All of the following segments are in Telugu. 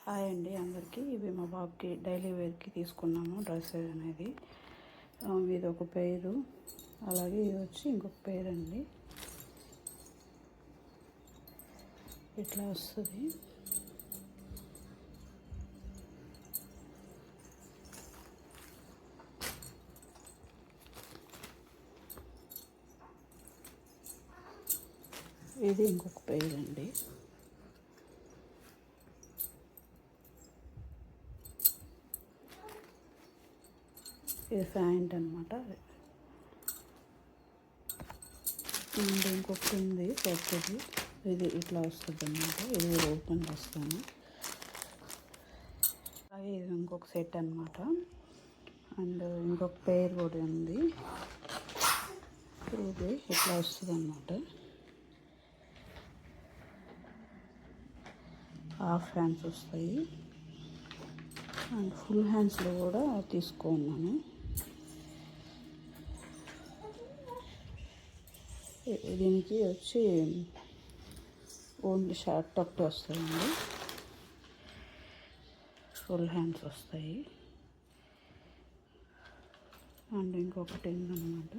హాయ్ అండి అందరికీ. ఇవి మా బాబుకి డైలీ వేర్కి తీసుకున్నాము డ్రెస్ అనేది. ఇది ఒక పేరు, అలాగే ఇది వచ్చి ఇంకొక పేరు అండి. ఇట్లా వస్తుంది. ఇది ఇంకొక పేరు అండి. ఇది ప్యాంట్ అనమాట. ఇంకొకటి ఉంది కొత్తది, ఇది ఇట్లా వస్తుంది అనమాట. ఇది ఓపెన్ చేస్తాను. అలాగే ఇది ఇంకొక సెట్ అనమాట. అండ్ ఇంకొక పేర్ కూడా ఉంది. ఇది ఇట్లా వస్తుంది అనమాట. హాఫ్ హ్యాండ్స్ వస్తాయి అండ్ ఫుల్ హ్యాండ్స్లో కూడా తీసుకున్నాను. దీనికి వచ్చి ఓన్లీ షార్ట్ ఒకటి వస్తాయండి, ఫుల్ హ్యాండ్స్ వస్తాయి. అండ్ ఇంకొకటి ఏంటన్నమాట,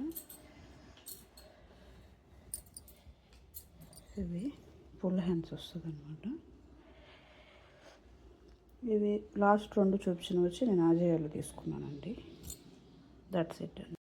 ఇవి ఫుల్ హ్యాండ్స్ వస్తుంది అనమాట. ఇవి లాస్ట్ రెండు చూపించిన వచ్చి నేను ఆజయాలో తీసుకున్నానండి. దట్స్ ఇట్ అండి.